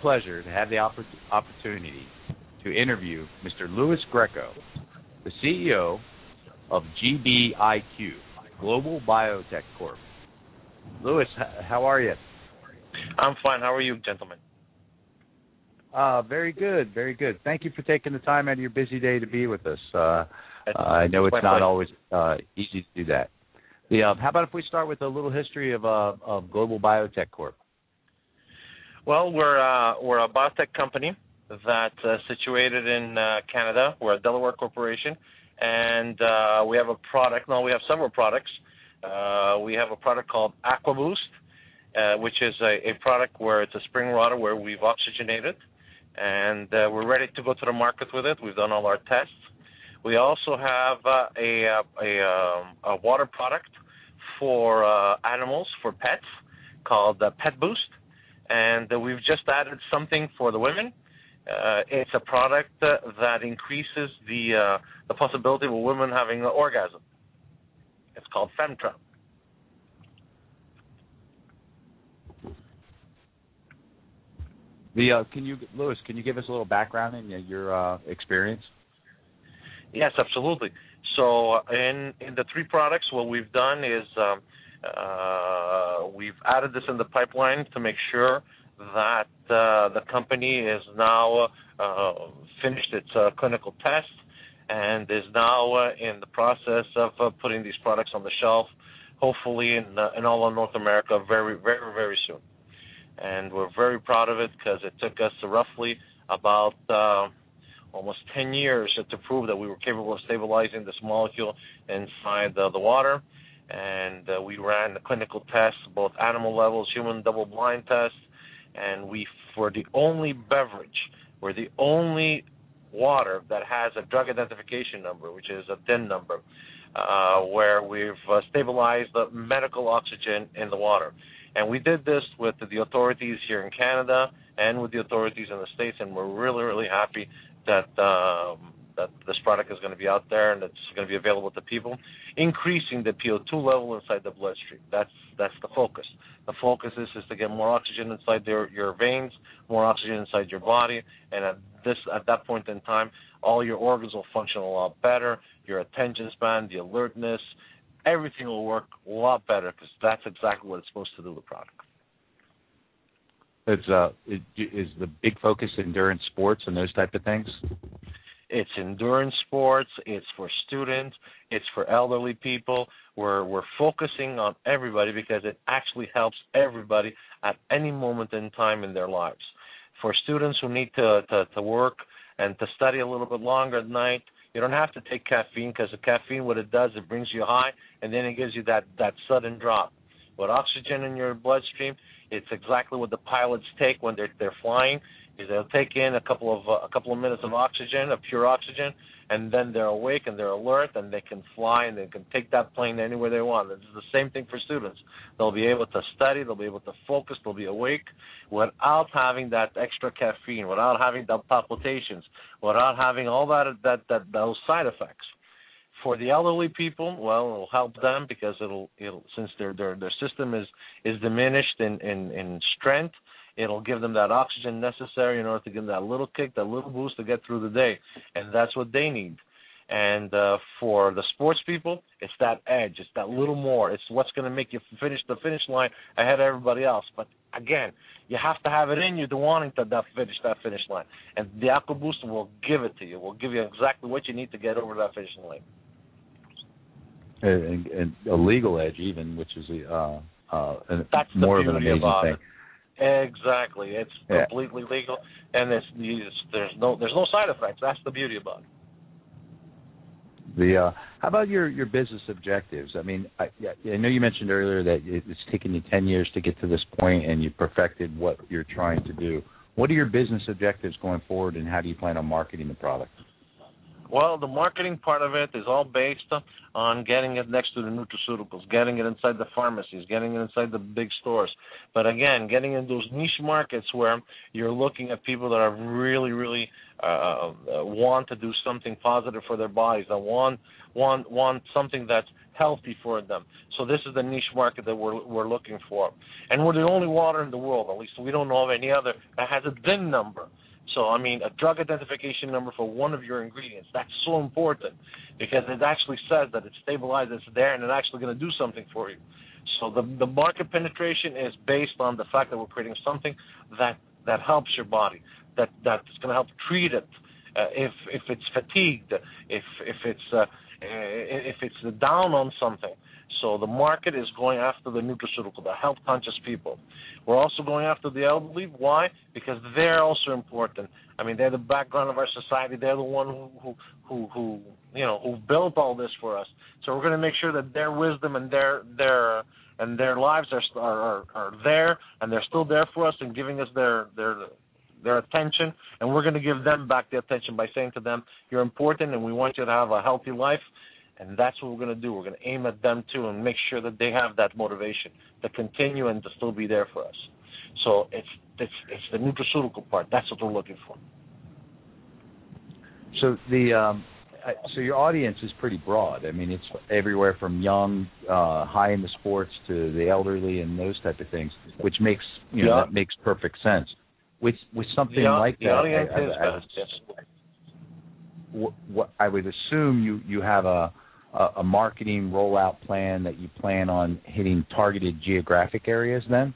pleasure to have the opportunity to interview Mr. Louis Greco, the CEO of GBIQ, Global Biotech Corp. Louis, how are you? I'm fine. How are you, gentlemen? Very good, very good. Thank you for taking the time out of your busy day to be with us. I know it's not always easy to do that. How about if we start with a little history of Global Biotech Corp? Well, we're a biotech company that's situated in Canada. We're a Delaware corporation, and we have a product. No, we have several products. We have a product called AquaBoost, which is a product where it's a spring water where we've oxygenated, and we're ready to go to the market with it. We've done all our tests. We also have a water product for animals, for pets, called Pet Boost, and we've just added something for the women. It's a product that increases the possibility of a woman having an orgasm. It's called Femtra. Louis, can you give us a little background in your experience? Yes, absolutely. So in the three products, what we've done is we've added this in the pipeline to make sure that the company is now finished its clinical test and is now in the process of putting these products on the shelf, hopefully in all of North America very, very, very soon. And we're very proud of it because it took us roughly about almost 10 years to prove that we were capable of stabilizing this molecule inside the water. And we ran the clinical tests, both animal levels, human double-blind tests, and we're the only beverage, we're the only water that has a drug identification number, which is a DIN number, where we've stabilized the medical oxygen in the water. And we did this with the authorities here in Canada and with the authorities in the States, and we're really, really happy that this product is going to be out there and it's going to be available to people, increasing the PO2 level inside the bloodstream. That's the focus. The focus is to get more oxygen inside your veins, more oxygen inside your body, and at that point in time, all your organs will function a lot better, your attention span, the alertness, everything will work a lot better because that's exactly what it's supposed to do, the product. Is the big focus endurance sports and those type of things? It's endurance sports. It's for students. It's for elderly people. We're focusing on everybody because it actually helps everybody at any moment in time in their lives. For students who need to work and to study a little bit longer at night, you don't have to take caffeine because the caffeine, what it does, it brings you high, and then it gives you that sudden drop. With oxygen in your bloodstream, it's exactly what the pilots take when they're flying. Is they'll take in a couple of minutes of oxygen, of pure oxygen, and then they're awake and they're alert and they can fly and they can take that plane anywhere they want. It's the same thing for students. They'll be able to study, they'll be able to focus, they'll be awake without having that extra caffeine, without having the palpitations, without having all those side effects. For the elderly people, well, it'll help them because it'll since their system is diminished in strength, it'll give them that oxygen necessary in order to give them that little kick, that little boost to get through the day, and that's what they need. And for the sports people, it's that edge, it's that little more. It's what's going to make you finish the finish line ahead of everybody else. But again, you have to have it in you to wanting to finish that finish line, and the AquaBoost will give it to you. Will give you exactly what you need to get over that finish line. And a legal edge, even, which is that's more of an amazing thing. Exactly, it's completely legal, and there's no side effects. That's the beauty about it. How about your business objectives? I mean, I know you mentioned earlier that it's taken you 10 years to get to this point, and you perfected what you're trying to do. What are your business objectives going forward, and how do you plan on marketing the product? Well, the marketing part of it is all based on getting it next to the nutraceuticals, getting it inside the pharmacies, getting it inside the big stores. But again, getting in those niche markets where you're looking at people that are really, really want to do something positive for their bodies, that want something that's healthy for them. So this is the niche market that we're looking for. And we're the only water in the world, at least we don't know of any other, that has a DIN number. So, I mean, a drug identification number for one of your ingredients. That's so important because it actually says that it's stabilized, it's there, and it's actually going to do something for you. So the market penetration is based on the fact that we're creating something that helps your body, that's going to help treat it. If it's fatigued, if it's down on something. So the market is going after the nutraceutical, the health-conscious people. We're also going after the elderly. Why? Because they're also important. I mean, they're the background of our society. They're the one who built all this for us. So we're going to make sure that their wisdom and their lives are there, and they're still there for us and giving us their attention. And we're going to give them back the attention by saying to them, "You're important, and we want you to have a healthy life." And that's what we're going to do. We're going to aim at them, too, and make sure that they have that motivation to continue and to still be there for us. So it's the nutraceutical part. That's what we're looking for. So so your audience is pretty broad. I mean, it's everywhere from young, high in the sports to the elderly and those type of things, which makes, that makes perfect sense. With something like the that, audience I would assume you have a marketing rollout plan that you plan on hitting targeted geographic areas then?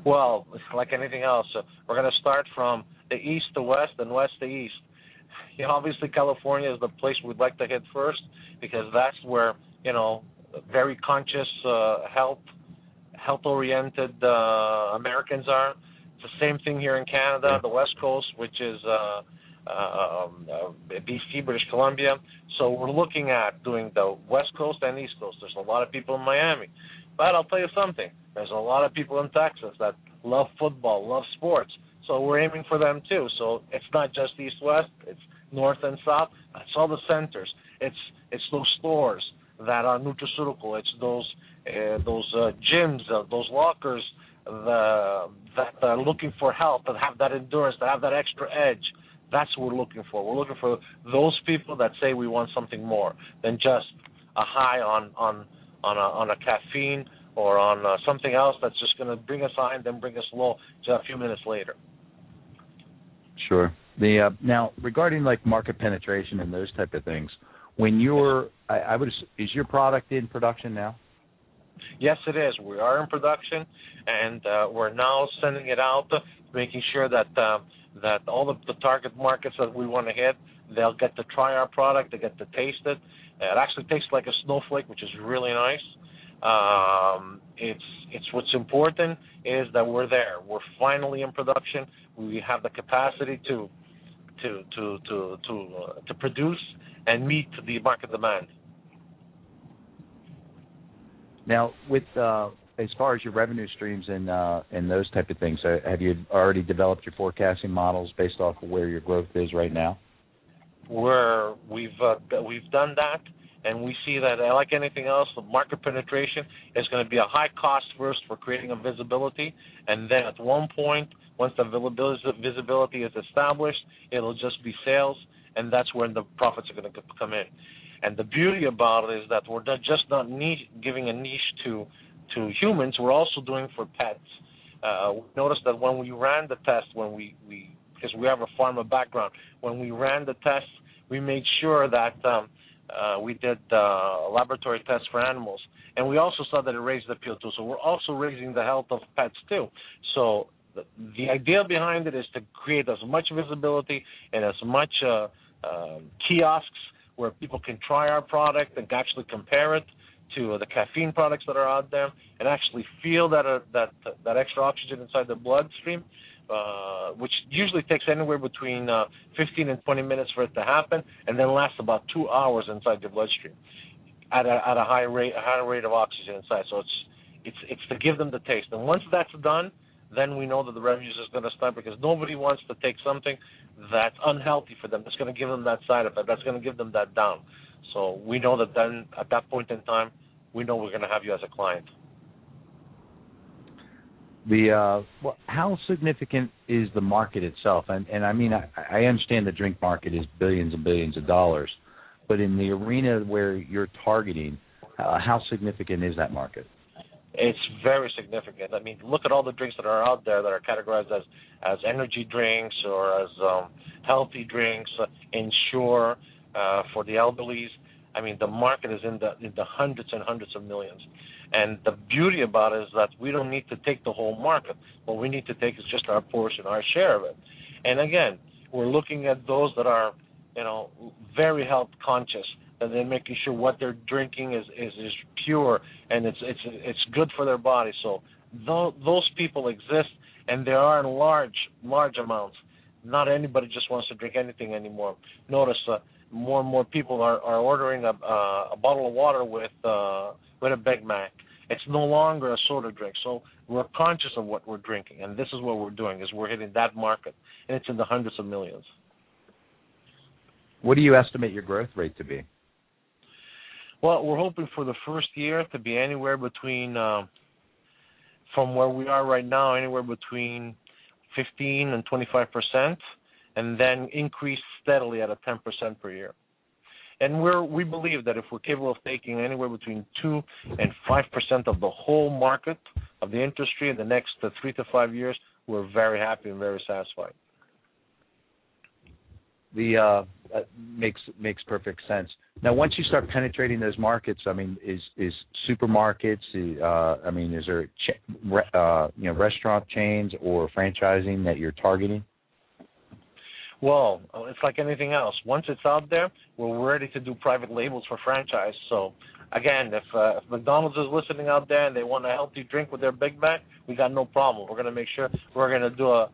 Well, like anything else, we're going to start from the east to west and west to east. Obviously, California is the place we'd like to hit first because that's where, very conscious, health-oriented Americans are. It's the same thing here in Canada, the West Coast, which is BC, British Columbia. So we're looking at doing the West Coast and East Coast. There's a lot of people in Miami. But I'll tell you something. There's a lot of people in Texas that love football, love sports. So we're aiming for them too. So it's not just East-West. It's North and South. It's all the centers. It's those stores that are nutraceutical. It's those gyms, those lockers that are looking for help, that have that endurance, that have that extra edge. That's what we're looking for. We're looking for those people that say we want something more than just a high on a caffeine or on something else that's just going to bring us high and then bring us low just a few minutes later. Sure. Now, regarding like market penetration and those type of things, when is your product in production now? Yes, it is. We are in production, and we're now sending it out, making sure that all the target markets that we want to hit, they'll get to try our product, they get to taste it. It actually tastes like a snowflake, which is really nice. It's what's important is that we're there. We're finally in production. We have the capacity to produce and meet the market demand. Now, with as far as your revenue streams and those type of things, have you already developed your forecasting models based off of where your growth is right now? We've done that, and we see that, like anything else, the market penetration is going to be a high cost first for creating a visibility, and then at one point, once the visibility is established, it'll just be sales, and that's when the profits are going to come in. And the beauty about it is that we're not giving a niche to humans, we're also doing for pets. We noticed that when we ran the test, because we have a pharma background, when we ran the test, we made sure that we did laboratory tests for animals. And we also saw that it raised the appeal too. So we're also raising the health of pets too. So the idea behind it is to create as much visibility and as much kiosks where people can try our product and actually compare it to the caffeine products that are out there and actually feel that extra oxygen inside the bloodstream, which usually takes anywhere between 15 and 20 minutes for it to happen, and then lasts about 2 hours inside the bloodstream at a higher rate of oxygen inside. So it's to give them the taste. And once that's done, then we know that the revenues is going to start, because nobody wants to take something that's unhealthy for them, that's going to give them that side effect, that's going to give them that down. So we know that then at that point in time, we know we're going to have you as a client. How significant is the market itself? And I mean, I understand the drink market is billions and billions of dollars, but in the arena where you're targeting, how significant is that market? It's very significant. I mean, look at all the drinks that are out there that are categorized as energy drinks or as healthy drinks, Ensure for the elderlies. I mean, the market is in the hundreds and hundreds of millions. And the beauty about it is that we don't need to take the whole market. What we need to take is just our portion, our share of it. And again, we're looking at those that are, very health conscious, and they're making sure what they're drinking is pure and it's good for their body. So those people exist, and they are in large amounts. Not anybody just wants to drink anything anymore. Notice more and more people are ordering a bottle of water with a Big Mac. It's no longer a soda drink. So we're conscious of what we're drinking, and this is what we're doing, is we're hitting that market, and it's in the hundreds of millions. What do you estimate your growth rate to be? Well, we're hoping for the first year to be anywhere between, from where we are right now, anywhere between 15 and 25%, and then increase steadily at a 10% per year. And we believe that if we're capable of taking anywhere between 2 and 5% of the whole market of the industry in the next 3 to 5 years, we're very happy and very satisfied. Makes perfect sense. Now, once you start penetrating those markets, I mean, is supermarkets? Is there restaurant chains or franchising that you're targeting? Well, it's like anything else. Once it's out there, we're ready to do private labels for franchise. So, again, if McDonald's is listening out there and they want a healthy drink with their Big Mac, we got no problem. We're going to make sure we're going to do an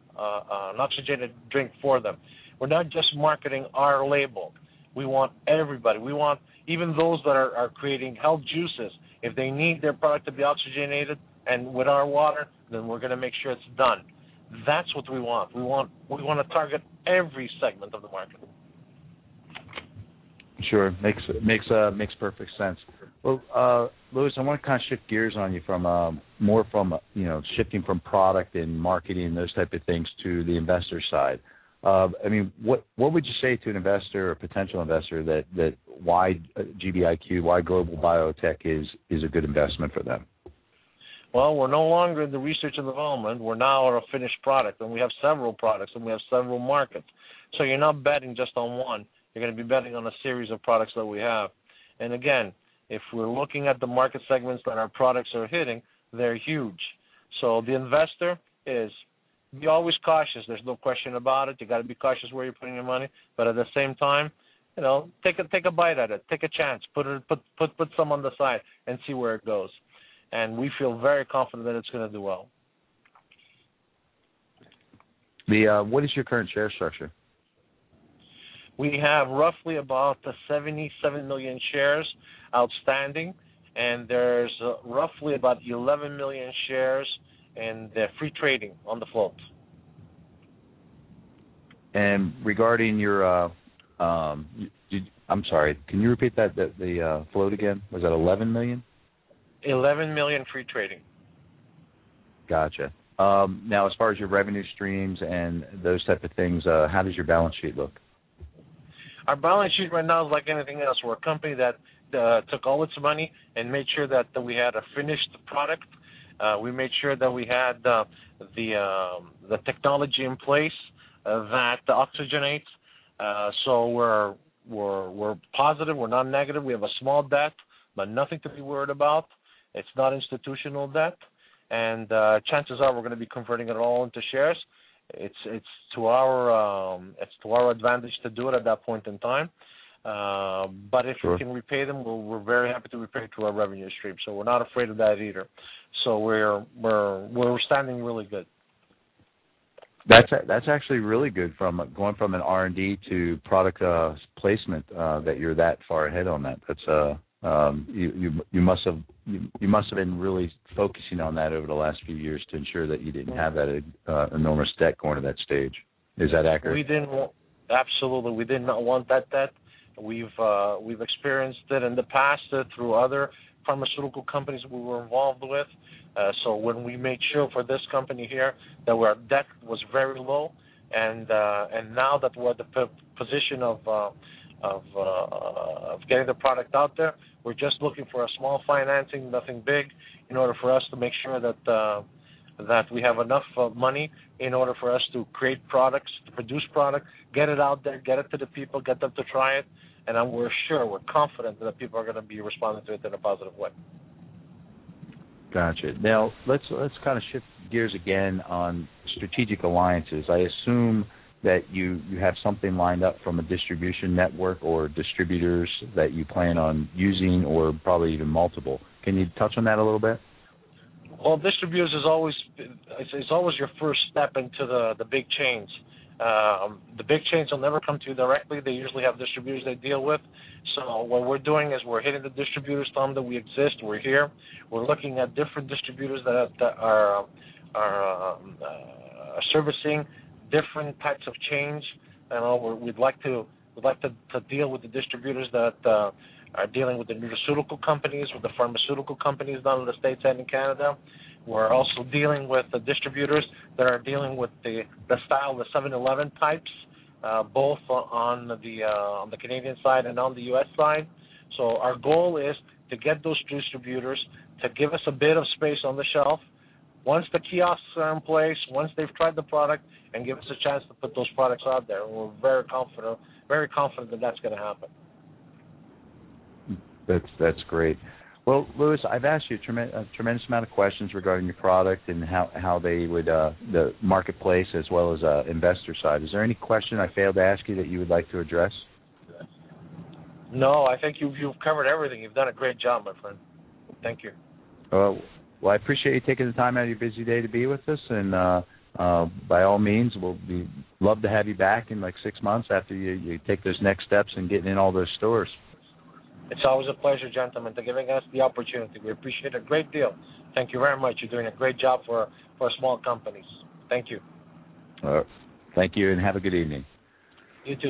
oxygenated drink for them. We're not just marketing our label. We want everybody. We want even those that are creating health juices. If they need their product to be oxygenated and with our water, then we're going to make sure it's done. That's what we want. We want to target every segment of the market. Sure, makes perfect sense. Well, Louis, I want to kind of shift gears on you from shifting from product and marketing and those type of things to the investor side. What would you say to an investor or potential investor that why GBIQ, why Global Biotech is a good investment for them? Well, we're no longer in the research and development. We're now a finished product, and we have several products, and we have several markets. So you're not betting just on one. You're going to be betting on a series of products that we have. And again, if we're looking at the market segments that our products are hitting, they're huge. So the investor is be always cautious. There's no question about it. You got to be cautious where you're putting your money, but at the same time, take a bite at it, take a chance, put some on the side, and see where it goes. And we feel very confident that it's going to do well. What is your current share structure? We have roughly about 77 million shares outstanding, and there's roughly about 11 million shares in the free trading on the float. And regarding your, I'm sorry, can you repeat that? The float again? Was that 11 million? 11 million free trading. Gotcha. Now, as far as your revenue streams and those type of things, how does your balance sheet look? Our balance sheet right now is like anything else. We're a company that took all its money and made sure that we had a finished product. We made sure that we had the technology in place that oxygenates. So we're positive. We're not negative. We have a small debt, but nothing to be worried about. It's not institutional debt, and chances are we're going to be converting it all into shares. It's to our advantage to do it at that point in time. But if we can repay them, we're very happy to repay through our revenue stream. So we're not afraid of that either. So we're standing really good. That's actually really good from going from an R&D to product placement that you're that far ahead on that. you must have been really focusing on that over the last few years to ensure that you didn't have that enormous debt going to that stage. Is that accurate? We didn't absolutely. We did not want that debt. We've experienced it in the past through other pharmaceutical companies we were involved with. So when we made sure for this company here that our debt was very low, and now that we're at the position of getting the product out there, we're just looking for a small financing, nothing big, in order for us to make sure that we have enough money in order for us to create products, to produce product, get it out there, get it to the people, get them to try it, and we're confident that people are going to be responding to it in a positive way. Gotcha. Now let's kind of shift gears again on strategic alliances. I assume that you have something lined up from a distribution network or distributors that you plan on using, or probably even multiple. Can you touch on that a little bit? Well, distributors is always your first step into the big chains. The big chains will never come to you directly. They usually have distributors they deal with. So what we're doing is we're hitting the distributors, telling them that we exist, we're here. We're looking at different distributors that are servicing different types of chains. We'd like to deal with the distributors that are dealing with the nutraceutical companies, with the pharmaceutical companies down in the States and in Canada. We're also dealing with the distributors that are dealing with the style, the 7-Eleven types, both on the Canadian side and on the U.S. side. So our goal is to get those distributors to give us a bit of space on the shelf once the kiosks are in place, once they've tried the product, and give us a chance to put those products out there. And we're very confident that that's going to happen. That's great. Well, Louis, I've asked you a tremendous amount of questions regarding your product and how they would, the marketplace as well as investor side. Is there any question I failed to ask you that you would like to address? No, I think you've covered everything. You've done a great job, my friend. Thank you. Well, I appreciate you taking the time out of your busy day to be with us, and by all means, love to have you back in like 6 months after you take those next steps and getting in all those stores. It's always a pleasure, gentlemen, for giving us the opportunity. We appreciate it a great deal. Thank you very much. You're doing a great job for small companies. Thank you. Thank you, and have a good evening. You too.